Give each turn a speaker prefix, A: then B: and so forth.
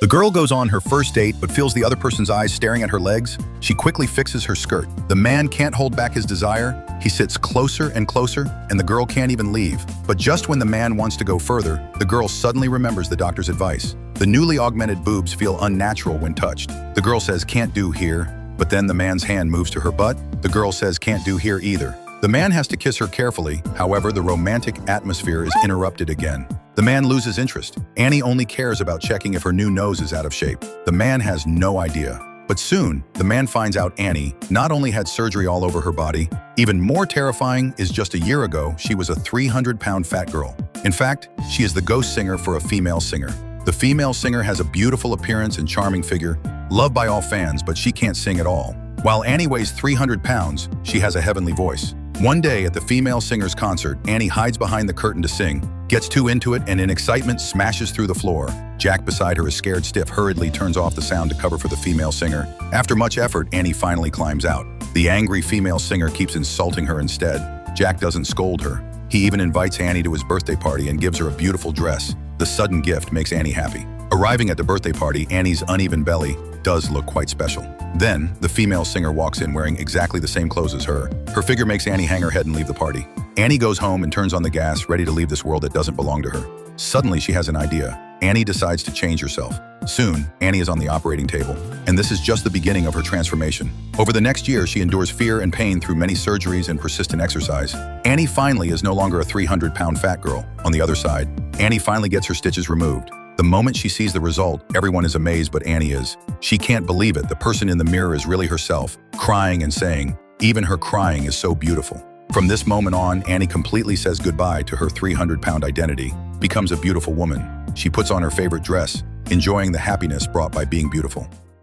A: The girl goes on her first date but feels the other person's eyes staring at her legs. She quickly fixes her skirt. The man can't hold back his desire. He sits closer and closer, and the girl can't even leave. But just when the man wants to go further, the girl suddenly remembers the doctor's advice. The newly augmented boobs feel unnatural when touched. The girl says, "Can't do here," but then the man's hand moves to her butt. The girl says, "Can't do here either." The man has to kiss her carefully. However, the romantic atmosphere is interrupted again. The man loses interest. Annie only cares about checking if her new nose is out of shape. The man has no idea. But soon, the man finds out Annie not only had surgery all over her body, even more terrifying is just a year ago, she was a 300-pound fat girl. In fact, she is the ghost singer for a female singer. The female singer has a beautiful appearance and charming figure, loved by all fans, but she can't sing at all. While Annie weighs 300 pounds, she has a heavenly voice. One day at the female singer's concert, Annie hides behind the curtain to sing, gets too into it, and in excitement smashes through the floor. Jack beside her is scared stiff, hurriedly turns off the sound to cover for the female singer. After much effort, Annie finally climbs out. The angry female singer keeps insulting her instead. Jack doesn't scold her. He even invites Annie to his birthday party and gives her a beautiful dress. The sudden gift makes Annie happy. Arriving at the birthday party, Annie's uneven belly does look quite special. Then, the female singer walks in wearing exactly the same clothes as her. Her figure makes Annie hang her head and leave the party. Annie goes home and turns on the gas, ready to leave this world that doesn't belong to her. Suddenly, she has an idea. Annie decides to change herself. Soon, Annie is on the operating table, and this is just the beginning of her transformation. Over the next year, she endures fear and pain through many surgeries and persistent exercise. Annie finally is no longer a 300-pound fat girl. On the other side, Annie finally gets her stitches removed. The moment she sees the result, everyone is amazed, but Annie is. She can't believe it. The person in the mirror is really herself, crying and saying, "Even her crying is so beautiful." From this moment on, Annie completely says goodbye to her 300-pound identity, becomes a beautiful woman. She puts on her favorite dress, enjoying the happiness brought by being beautiful.